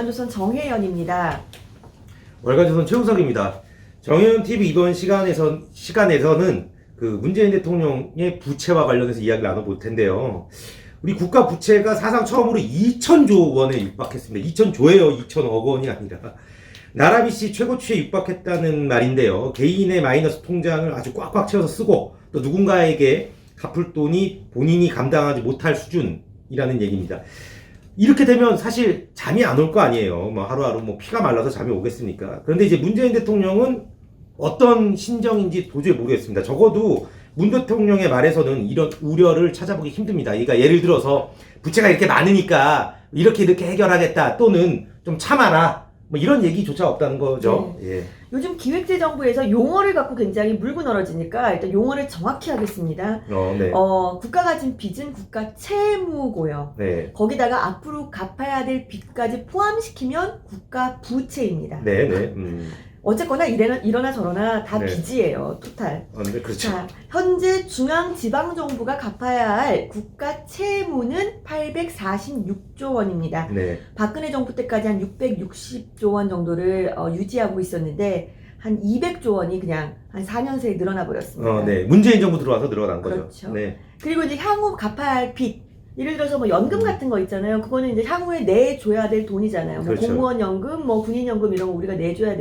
월간조선 정혜연입니다. 월간조선 최우석입니다. 정혜연 TV 이번 시간에서는 그 문재인 대통령의 부채와 관련해서 이야기를 나눠볼 텐데요. 우리 국가 부채가 사상 처음으로 2,000조 원에 육박했습니다. 2,000조예요. 2,000억 원이 아니라. 나라비씨 최고치에 육박했다는 말인데요. 개인의 마이너스 통장을 아주 꽉꽉 채워서 쓰고 또 누군가에게 갚을 돈이 본인이 감당하지 못할 수준이라는 얘기입니다. 이렇게 되면 사실 잠이 안 올 거 아니에요. 뭐 하루하루 뭐 피가 말라서 잠이 오겠습니까? 그런데 이제 문재인 대통령은 어떤 심정인지 도저히 모르겠습니다. 적어도 문 대통령의 말에서는 이런 우려를 찾아보기 힘듭니다. 그러니까 예를 들어서 부채가 이렇게 많으니까 이렇게 해결하겠다 또는 좀 참아라 뭐 이런 얘기조차 없다는 거죠. 네. 예. 요즘 기획재정부에서 용어를 갖고 굉장히 물고 늘어지니까 일단 용어를 정확히 하겠습니다. 네. 국가가 가진 빚은 국가 채무고요. 네. 거기다가 앞으로 갚아야 될 빚까지 포함시키면 국가 부채입니다. 네. 네. 어쨌거나 일어나 저러나 다 네. 빚이에요. 토탈. 네, 그렇죠. 자, 현재 중앙지방정부가 갚아야 할 국가 채무는 846조 원입니다. 네. 박근혜 정부 때까지 한 660조 원 정도를 유지하고 있었는데 한 200조 원이 그냥 한 4년 새에 늘어나 버렸습니다. 네. 문재인 정부 들어와서 늘어난 거죠. 그렇죠. 네. 그리고 이제 향후 갚아야 할 빚. 예를 들어서 뭐 연금 같은 거 있잖아요. 그거는 이제 향후에 내줘야 될 돈이잖아요. 그렇죠. 뭐 공무원 연금, 뭐 군인 연금 이런 거 우리가 내줘야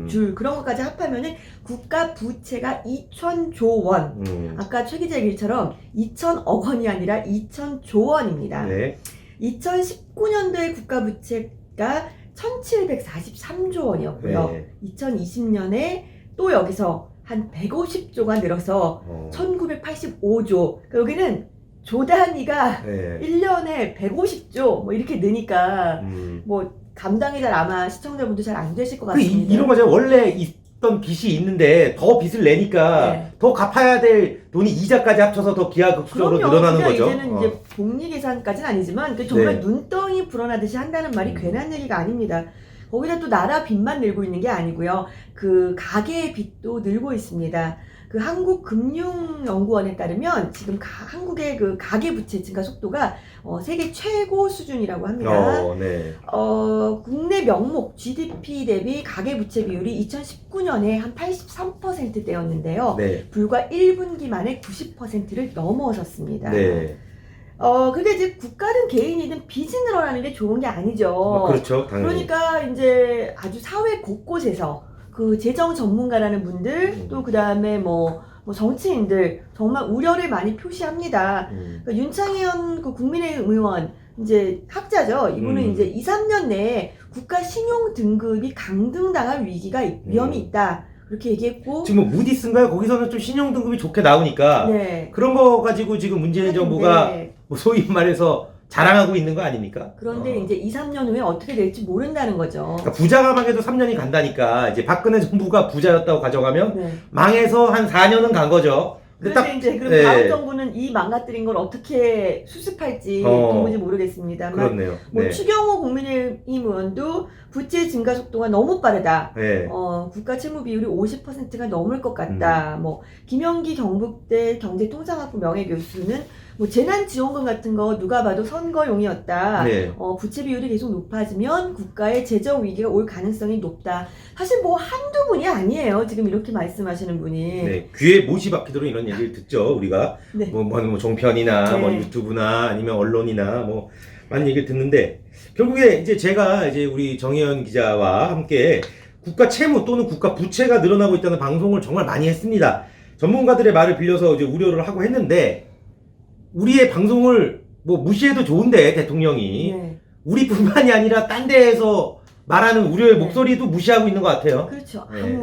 줄 그런 것까지 합하면은 국가 부채가 2,000조 원. 아까 최 기자 얘기처럼 2,000억 원이 아니라 2,000조 원입니다. 네. 2019년도에 국가 부채가 1,743조 원이었고요. 네. 2020년에 또 여기서 한 150조가 늘어서 1,985조. 그러니까 여기는 조 단위가 네. 1년에 150조 뭐 이렇게 느니까 뭐 감당이 잘 아마 시청자분도 잘 안 되실 것 같습니다. 이런 거죠. 원래 있던 빚이 있는데 더 빚을 내니까 네. 더 갚아야 될 돈이 이자까지 합쳐서 더 기하급수적으로 늘어나는 거죠. 이제는 이제 복리 계산까지는 아니지만 정말 네. 눈덩이 불어나듯이 한다는 말이 괜한 얘기가 아닙니다. 거기다 또 나라 빚만 늘고 있는 게 아니고요. 그 가계의 빚도 늘고 있습니다. 그 한국금융연구원에 따르면 지금 한국의 그 가계부채 증가 속도가 세계 최고 수준이라고 합니다. 네. 국내 명목 GDP 대비 가계부채 비율이 2019년에 한 83%대였는데요. 네. 불과 1분기 만에 90%를 넘어섰습니다. 네. 근데 이제 국가든 개인이든 빚이 늘어나는 게 좋은 게 아니죠. 그렇죠. 당연히. 그러니까 이제 아주 사회 곳곳에서 그 재정 전문가라는 분들 또 그다음에 뭐 정치인들 정말 우려를 많이 표시합니다. 그러니까 윤창현 그 국민의힘 의원 이제 학자죠. 이분은 이제 2, 3년 내에 국가 신용 등급이 강등당할 위험이 있다. 그렇게 얘기했고 지금 뭐 무디스인가요? 거기서는 좀 신용 등급이 좋게 나오니까 네. 그런 거 가지고 지금 문재인 정부가 뭐 소위 말해서 자랑하고 있는 거 아닙니까? 그런데 이제 2, 3년 후에 어떻게 될지 모른다는 거죠. 그러니까 부자가 망해도 3년이 간다니까 이제 박근혜 정부가 부자였다고 가정하면 네. 망해서 한 4년은 간 거죠. 그런데 이제 그럼 다음 정부는 이 망가뜨린 걸 어떻게 수습할지 도무지 모르겠습니다만 그렇네요. 뭐 네. 추경호 국민의힘 의원도 부채 증가 속도가 너무 빠르다. 네. 국가 채무 비율이 50%가 넘을 것 같다. 뭐 김영기 경북대 경제통상학부 명예교수는 뭐 재난지원금 같은 거 누가 봐도 선거용이었다. 네. 부채 비율이 계속 높아지면 국가의 재정 위기가 올 가능성이 높다. 사실 뭐 한두 분이 아니에요. 지금 이렇게 말씀하시는 분이. 네. 귀에 못이 박히도록 이런 얘기를 듣죠. 우리가 네. 뭐 종편이나 네. 뭐 유튜브나 아니면 언론이나 뭐 많은 얘기를 듣는데 결국에 이제 제가 이제 우리 정혜연 기자와 함께 국가 채무 또는 국가 부채가 늘어나고 있다는 방송을 정말 많이 했습니다. 전문가들의 말을 빌려서 이제 우려를 하고 했는데 우리의 방송을 뭐 무시해도 좋은데 대통령이 네. 우리뿐만이 아니라 딴 데에서 말하는 우려의 목소리도 무시하고 있는 것 같아요. 그렇죠. 네.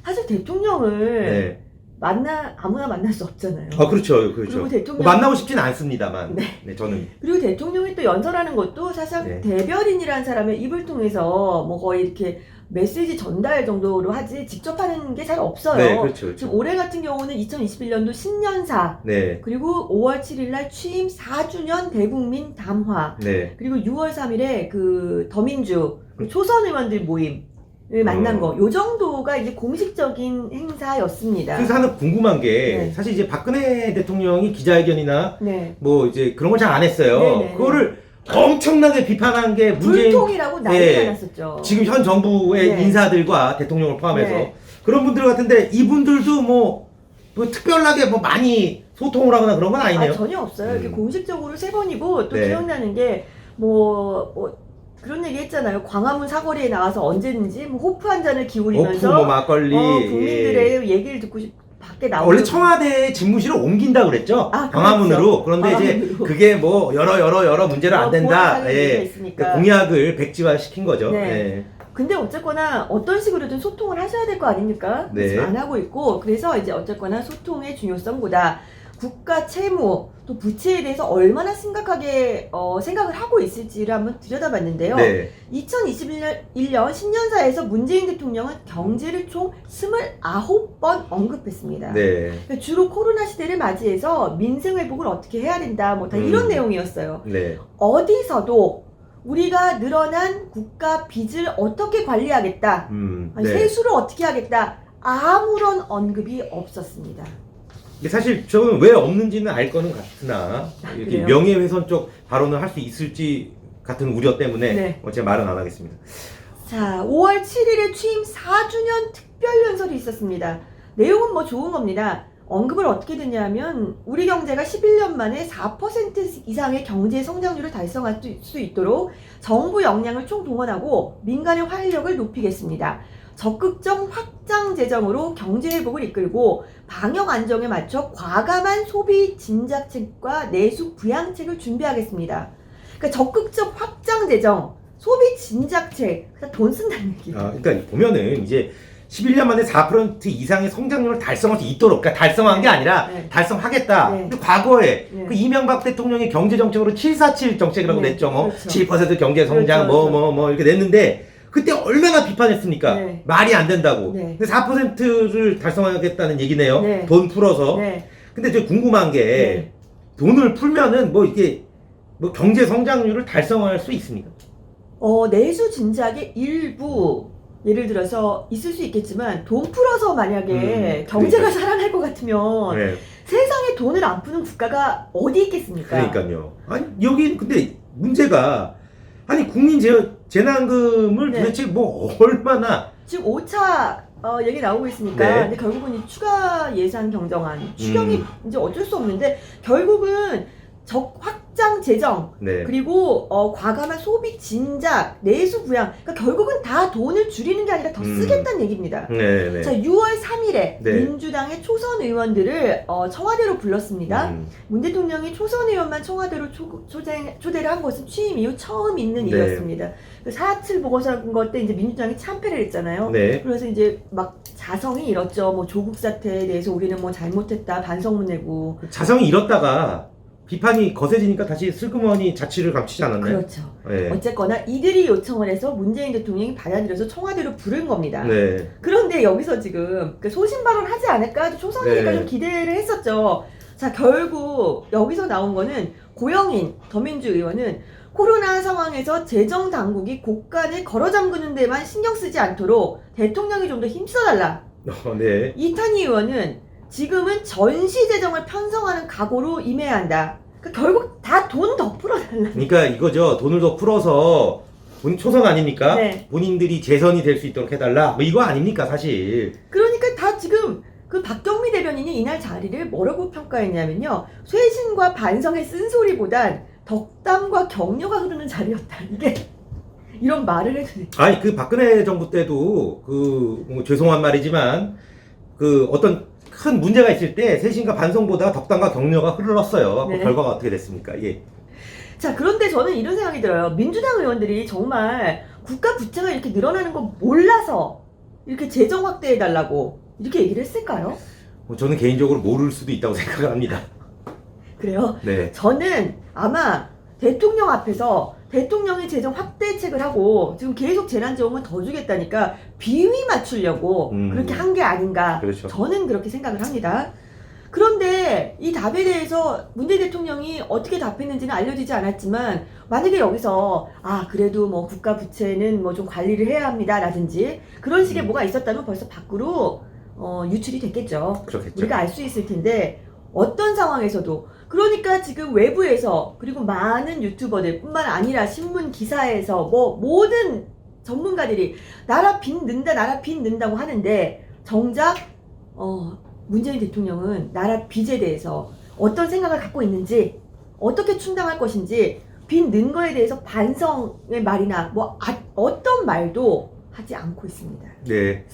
사실 대통령을 네. 아무나 만날 수 없잖아요. 그렇죠. 그리고 대통령 만나고 싶지는 않습니다만. 네. 네, 저는. 그리고 대통령이 또 연설하는 것도 사실 네. 대변인이라는 사람의 입을 통해서 뭐 거의 이렇게 메시지 전달 정도로 하지 직접 하는 게 잘 없어요. 네, 그렇죠. 지금 올해 같은 경우는 2021년도 신년사 네. 그리고 5월 7일날 취임 4주년 대국민 담화 네. 그리고 6월 3일에 그 더민주 그 초선 의원들 모임을 만난 거, 요 정도가 이제 공식적인 행사였습니다. 그래서 하나 궁금한 게 네. 사실 이제 박근혜 대통령이 기자회견이나 네. 뭐 이제 그런 걸 잘 안 했어요. 네네. 그거를 엄청나게 비판한 게 문재인 불통이라고 난리가 예, 났었죠. 지금 현 정부의 네. 인사들과 대통령을 포함해서 네. 그런 분들 같은데 이분들도 뭐 특별하게 뭐 많이 소통을 하거나 그런 건 아니네요. 전혀 없어요. 이렇게 음. 공식적으로 3번이고 또 네. 기억나는 게 뭐 그런 얘기 했잖아요. 광화문 사거리에 나와서 언제든지 뭐 호프 한 잔을 오프 기울이면서 뭐 막걸리 국민들의 얘기를 듣고 밖에 나오고 원래 청와대 집무실을 옮긴다 그랬죠. 아, 광화문으로. 그런데 이제 광화문으로. 그게 뭐 여러 문제로 안 된다. 예. 있으니까. 그 공약을 백지화 시킨 거죠. 네. 예. 근데 어쨌거나 어떤 식으로든 소통을 하셔야 될 거 아닙니까? 네. 그래서 안 하고 있고 그래서 이제 어쨌거나 소통의 중요성보다 국가 채무 또 부채에 대해서 얼마나 심각하게 생각을 하고 있을지를 한번 들여다봤는데요. 네. 2021년 신년사에서 문재인 대통령은 경제를 총 29번 언급했습니다. 네. 그러니까 주로 코로나 시대를 맞이해서 민생 회복을 어떻게 해야 된다 뭐 다 이런 내용이었어요. 네. 어디서도 우리가 늘어난 국가 빚을 어떻게 관리하겠다, 아니, 네. 세수를 어떻게 하겠다, 아무런 언급이 없었습니다. 근데 사실 저는 왜 없는지는 알 거는 같으나 이렇게 그래요? 명예훼손 쪽 발언을 할 수 있을지 같은 우려 때문에 네. 제 말은 안 하겠습니다. 자, 5월 7일에 취임 4주년 특별연설이 있었습니다. 내용은 뭐 좋은 겁니다. 언급을 어떻게 됐냐면 우리 경제가 11년 만에 4% 이상의 경제 성장률을 달성할 수 있도록 정부 역량을 총동원하고 민간의 활력을 높이겠습니다. 적극적 확장 재정으로 경제 회복을 이끌고 방역 안정에 맞춰 과감한 소비 진작책과 내수 부양책을 준비하겠습니다. 그러니까 적극적 확장 재정, 소비 진작책, 돈 쓴다는 얘기예요. 그러니까 보면은 이제 11년 만에 4% 이상의 성장률을 달성할 수 있도록, 그러니까 달성한 게 아니라 네. 달성하겠다. 네. 근데 과거에 네. 그 이명박 대통령이 경제 정책으로 747 정책이라고 네. 냈죠. 뭐 그렇죠. 7% 경제 성장 그렇죠. 뭐 이렇게 냈는데 그때 얼마나 비판했습니까? 네. 말이 안 된다고. 네. 근데 4%를 달성하겠다는 얘기네요. 네. 돈 풀어서. 네. 근데 저 궁금한 게 네. 돈을 풀면은 뭐 이게 뭐 경제 성장률을 달성할 수 있습니까? 내수 진작의 일부 예를 들어서 있을 수 있겠지만 돈 풀어서 만약에 경제가 그러니까요. 살아날 것 같으면 네. 세상에 돈을 안 푸는 국가가 어디 있겠습니까? 그러니까요. 아니 여기 근데 문제가 아니 국민 재난금을 네. 도대체 뭐 얼마나 지금 5차 얘기 나오고 있으니까 네. 근데 결국은 이 추가 예산 경정안 추경이 이제 어쩔 수 없는데 결국은 확장 재정 네. 그리고 과감한 소비 진작 내수 부양 그러니까 결국은 다 돈을 줄이는 게 아니라 더 쓰겠다는 얘기입니다. 네. 자, 6월 3일에 네. 민주당의 초선 의원들을 청와대로 불렀습니다. 음. 문 대통령이 초선 의원만 청와대로 초대를 한 것은 취임 이후 처음 있는 네. 일이었습니다. 4.7 보궐선거 때 이제 민주당이 참패를 했잖아요. 네. 그래서 이제 막 자성이 잃었죠. 뭐 조국 사태에 대해서 우리는 뭐 잘못했다 반성문 내고. 자성이 잃었다가 비판이 거세지니까 다시 슬그머니 자취를 감추지 않았나요? 그렇죠. 네. 어쨌거나 이들이 요청을 해서 문재인 대통령이 받아들여서 청와대로 부른 겁니다. 네. 그런데 여기서 지금 소신 발언하지 않을까 초선이니까 네. 좀 기대를 했었죠. 자, 결국 여기서 나온 거는 고영인 더민주 의원은 코로나 상황에서 재정 당국이 곳간을 걸어 잠그는 데만 신경 쓰지 않도록 대통령이 좀 더 힘써달라. 네. 이탄희 의원은 지금은 전시 재정을 편성하는 각오로 임해야 한다. 그러니까 결국 다 돈 더 풀어달라. 그러니까 이거죠. 돈을 더 풀어서 본 초선 아닙니까? 네. 본인들이 재선이 될 수 있도록 해달라. 뭐 이거 아닙니까 사실. 그러니까 다 지금 그 박경미 대변인이 이날 자리를 뭐라고 평가했냐면요. 쇄신과 반성의 쓴소리보단 덕담과 격려가 흐르는 자리였다. 이게 이런 말을 해도 돼. 아니 그 박근혜 정부 때도 뭐 죄송한 말이지만 그 어떤 큰 문제가 있을 때 세신과 반성보다 덕담과 격려가 흘렀어요. 네. 그 결과가 어떻게 됐습니까? 예. 자, 그런데 저는 이런 생각이 들어요. 민주당 의원들이 정말 국가 부채가 이렇게 늘어나는 거 몰라서 이렇게 재정 확대해달라고 이렇게 얘기를 했을까요? 저는 개인적으로 모를 수도 있다고 생각을 합니다. 그래요? 네. 저는 아마 대통령 앞에서 대통령이 재정 확대책을 하고 지금 계속 재난지원금 더 주겠다니까 비위 맞추려고 그렇게 한 게 아닌가. 그렇죠. 저는 그렇게 생각을 합니다. 그런데 이 답에 대해서 문재인 대통령이 어떻게 답했는지는 알려지지 않았지만 만약에 여기서 그래도 뭐 국가 부채는 뭐 좀 관리를 해야 합니다 라든지 그런 식의 뭐가 있었다면 벌써 밖으로 유출이 됐겠죠. 그렇겠죠. 우리가 알 수 있을 텐데 어떤 상황에서도 그러니까 지금 외부에서 그리고 많은 유튜버들 뿐만 아니라 신문 기사에서 뭐 모든 전문가들이 나라 빚는다고 하는데 정작 문재인 대통령은 나라 빚에 대해서 어떤 생각을 갖고 있는지 어떻게 충당할 것인지 빚 는 거에 대해서 반성의 말이나 어떤 말도 하지 않고 있습니다. 네.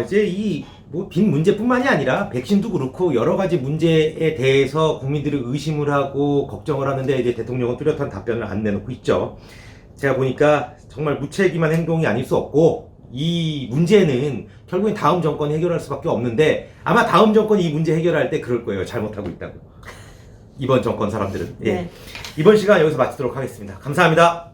이제 빚 문제뿐만이 아니라 백신도 그렇고 여러 가지 문제에 대해서 국민들이 의심을 하고 걱정을 하는데 이제 대통령은 뚜렷한 답변을 안 내놓고 있죠. 제가 보니까 정말 무책임한 행동이 아닐 수 없고 이 문제는 결국엔 다음 정권이 해결할 수밖에 없는데 아마 다음 정권이 이 문제 해결할 때 그럴 거예요. 잘못하고 있다고. 이번 정권 사람들은. 예. 네. 이번 시간 여기서 마치도록 하겠습니다. 감사합니다.